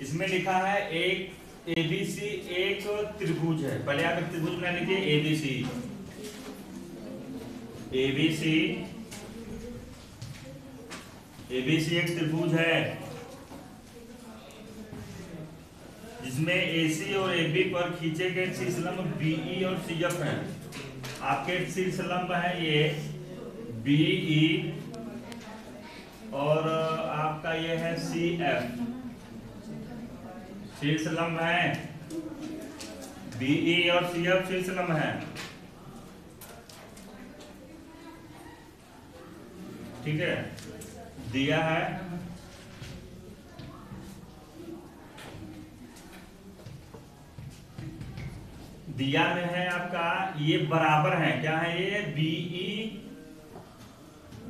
इसमें लिखा है एक एबीसी एक त्रिभुज है। पहले आप एक त्रिभुज बना लीजिए एबीसी। एबीसी एबीसी एक त्रिभुज है जिसमें एसी और एबी पर खींचे गए शीर्षलंब बीई और सीएफ हैं। आपके शीर्षलंब है ये बीई और आपका ये है सीएफ। शीर्षलंब है बीई और सीएफ शीर्षलंब है। ठीक है, दिया है दिया में है आपका ये बराबर है। क्या है ये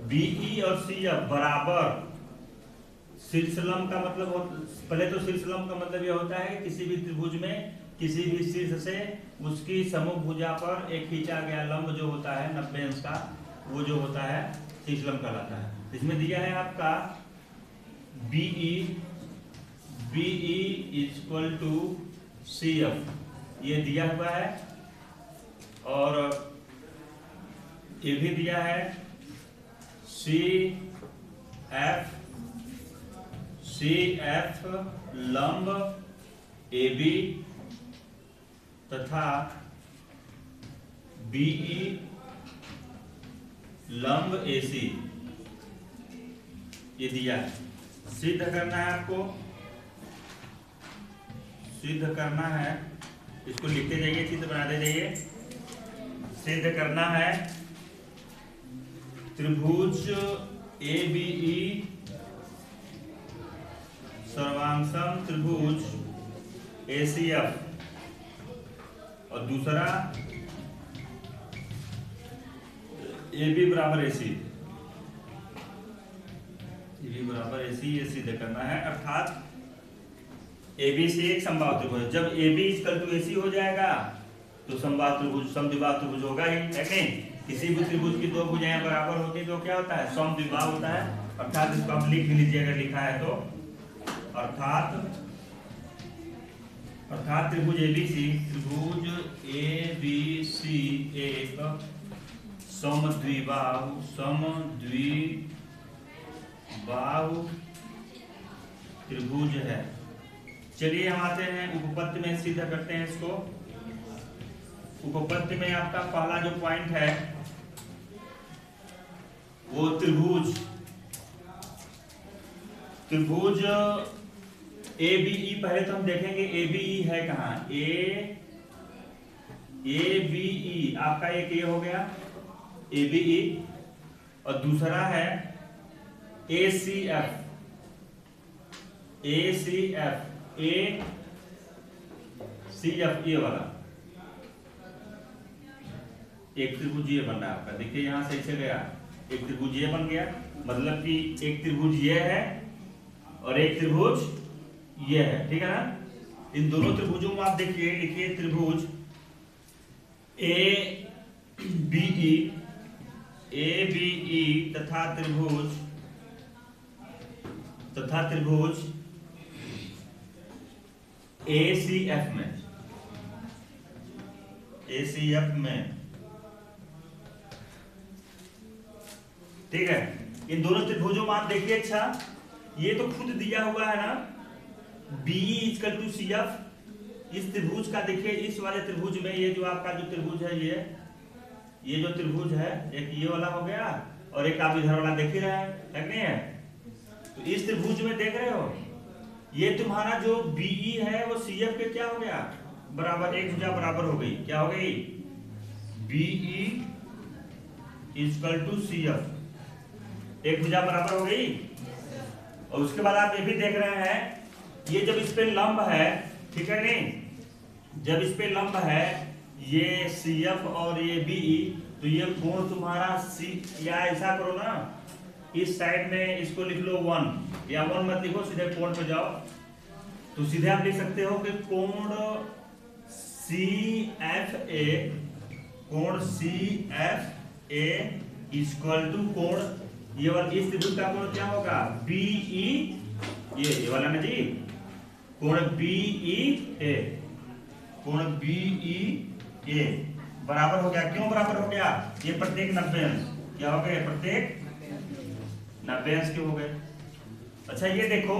बीई और सीएफ बराबर। शीर्षलंब का मतलब पहले तो शीर्षलंब का मतलब यह होता है कि किसी भी त्रिभुज में किसी भी शीर्ष से उसकी समूह भुजा पर एक खींचा गया लंब जो होता है 90 अंश का, वो जो होता है शीर्षलंब कहलाता है। इसमें दिया है आपका बीई इक्वल टू सीएफ, ये दिया हुआ है। और ये भी दिया है सीएफ लंब एबी तथा बीई लंब एसी, ये दिया है। सिद्ध करना है आपको, सिद्ध करना है, इसको लिखते जाइए, चित्र बनाते जाइए। सिद्ध करना है त्रिभुज एबीई सर्वांशम त्रिभुज एसीएफ, और दूसरा एबी बराबर एसी, एबी बराबर एसी, ये सिद्ध करना है। अर्थात एबी से एक समबाहु त्रिभुज, जब एबी इक्वल टू एसी हो जाएगा तो समबाहु त्रिभुज समद्विबाहु त्रिभुज होगा ही, है नहीं? किसी भी त्रिभुज की दो भुजाएं बराबर होती है तो क्या होता है? समद्विबाहु होता है। अर्थात इसको आप लिख भी लीजिए अगर लिखा है तो। अर्थात त्रिभुज एबीसी एक समद्विबाहु त्रिभुज है। चलिए हम आते हैं उपपत्ति में, सिद्ध करते हैं इसको। उपपत्ति में आपका पहला जो पॉइंट है वो त्रिभुज एबीई, पहले तो हम देखेंगे एबीई है कहाँ। एबीई आपका एक ये हो गया एबीई, और दूसरा है एसीएफ ये वाला एक त्रिभुज ये बन रहा है आपका। देखिए यहां से ऐसे गया, एक त्रिभुज ये बन गया, मतलब कि एक त्रिभुज ये है और एक त्रिभुज ये है। ठीक है ना? इन दोनों त्रिभुजों में आप देखिए, लिखिए त्रिभुज एबीई तथा त्रिभुज एसीएफ में। ठीक है, इन दोनों त्रिभुजों में आप देखिए। अच्छा, ये तो खुद दिया हुआ है ना बीई इक्वल टू सीएफ। इस त्रिभुज का देखिए, इस वाले त्रिभुज में ये जो आपका जो त्रिभुज है ये जो त्रिभुज है, एक ये वाला हो गया और एक आप इधर वाला देख ही रहे हैं, है नहीं है? तो इस त्रिभुज में देख रहे हो, ये तुम्हारा जो बीई है वो सीएफ के क्या हो गया? बराबर, एक भुजा बराबर हो गई। क्या हो गई? बीई इक्वल टू सीएफ, एक भुजा बराबर हो गई। और उसके बाद आप ये भी देख रहे हैं, ये जब इस पे लंब है, ठीक है नहीं, जब इस पे लंब है ये सीएफ और ये बीई, तो ये कोण तुम्हारा सी, या ऐसा करो ना, इस साइड में इसको लिख लो 1, या 1 मत लिखो, सीधे कोण पे जाओ। तो सीधे आप लिख सकते हो कि कोण CFA इक्वल टू कोण, ये वाला इस त्रिभुज का कोण क्या होगा? बीई, ये वाला ना जी, कोण BEA, कोण BEA बराबर हो गया। क्यों बराबर हो गया? ये प्रत्येक 90 अंश क्या हो गए? प्रत्येक 90 अंश के हो गए। अच्छा ये देखो,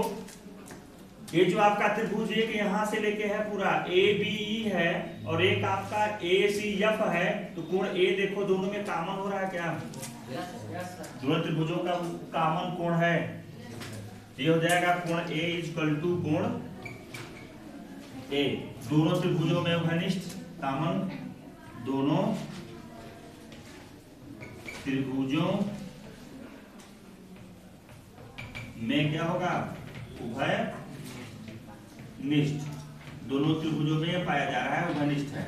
ये जो आपका त्रिभुज एक यहां से लेके है पूरा ABE है और एक आपका ACF है, तो कोण A देखो दोनों में कॉमन हो रहा है क्या? दोनों त्रिभुजों का कॉमन कोण है, ये हो जाएगा कोण A इक्वल टू कोण A। दोनों त्रिभुजों में घनिष्ठ कॉमन, दोनों त्रिभुजों में क्या होगा? उभय निष्ठ, दोनों त्रिभुजों में पाया जा रहा है उभयनिष्ठ है,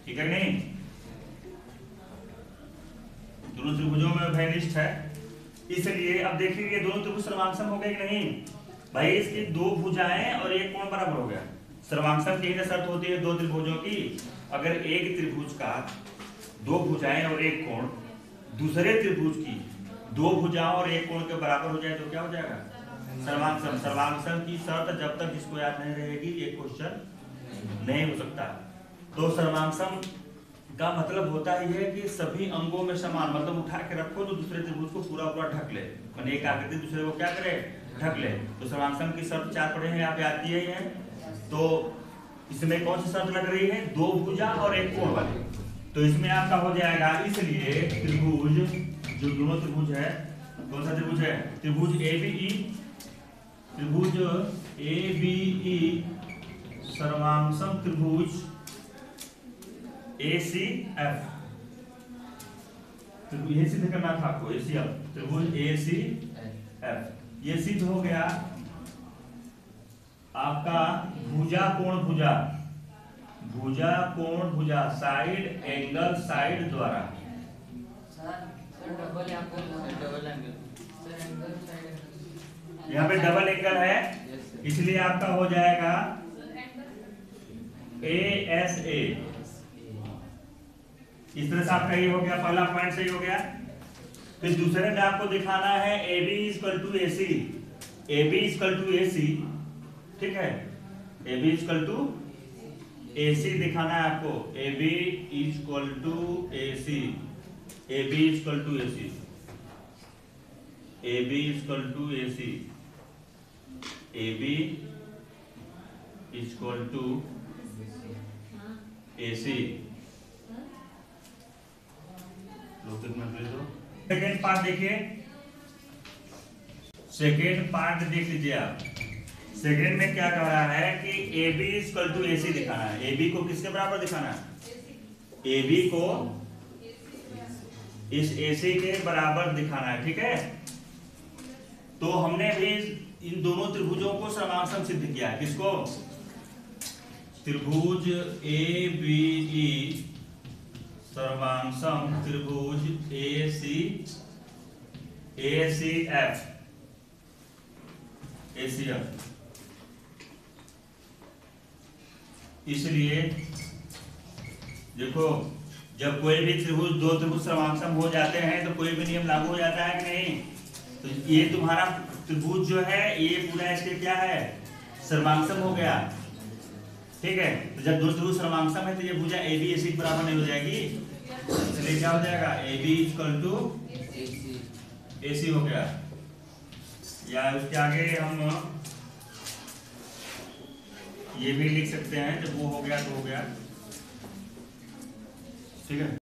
ठीक है नहीं? दोनों त्रिभुजों में उभयनिष्ठ है, इसलिए अब देखिए ये दोनों त्रिभुज सर्वांगसम हो गए कि नहीं भाई? इसकी दो भुजाएं और एक कोण बराबर हो गया। सर्वांगसम की शर्त होती है दो त्रिभुजों की, अगर एक त्रिभुज का दो भुजाएं और एक कोण दूसरे त्रिभुज की दो भुजाओं और एक कोण के बराबर हो जाए तो क्या हो जाएगा? सर्वांगसम। सर्वांगसम की शर्त जब तक जिसको याद नहीं रहेगी ये क्वेश्चन नहीं हो सकता। तो सर्वांगसम का मतलब होता ही है कि सभी अंगों में समान, मतलब उठा के रखो तो दूसरे त्रिभुज को पूरा पूरा ढक ले, माने एक आकृति दूसरे को क्या करे? ढक ले। तो सर्वांगसम की शर्त 4 पढ़े हैं, आप याद किए हैं। तो इसमें कौन सी शर्त लग रही है? दो भुजा और एक कोण वाली। तो इसमें आपका हो जाएगा, इसलिए त्रिभुज जो दोनों त्रिभुज है, कौन सा त्रिभुज है? त्रिभुज ABE, त्रिभुज ABE सर्वांगसम त्रिभुज ACF, ये सिद्ध करना था आपको, ACF त्रिभुज ACF, ये सिद्ध हो गया आपका भुजा कोण भुजा, भुजा कोण भुजा, साइड एंगल साइड द्वारा। यहाँ पे डबल एंगल है, इसलिए आपका हो जाएगा ASA। इस तरह से आपका ये हो गया, पहला पॉइंट सही हो गया। फिर दूसरे में आपको दिखाना है AB equal to AC, AB equal to AC, ठीक है? AB इक्वल टू AC दिखाना है आपको, AB equal to AC, AB equal to AC, AB equal to AC, AB equal to AC। Second part देखिए, सेकेंड पार्ट देख लीजिए आप। Second में क्या कह रहा है कि AB इक्वल टू AC दिखाना है। AB को किसके बराबर दिखाना है? AB को इस AC के बराबर दिखाना है, ठीक है? तो हमने भी इन दोनों त्रिभुजों को सर्वांगसम सिद्ध किया है। किसको? त्रिभुज ABE सर्वांगसम त्रिभुज ACF, इसलिए देखो, जब कोई भी त्रिभुज दो त्रिभुज सर्वांगसम हो जाते हैं तो कोई भी नियम लागू हो जाता है कि नहीं? तो ये तुम्हारा त्रिभुज जो है ये पूरा इसके क्या है? सर्वांगसम हो गया, ठीक है? तो जब दो त्रिभुज सर्वांगसम है तो ये भुजा AB AC के बराबर नहीं हो जाएगी, इसलिए क्या हो जाएगा? AB इक्वल टू AC हो गया। या उसके आगे हम ये भी लिख सकते हैं, जब वो हो गया तो हो गया, ठीक है?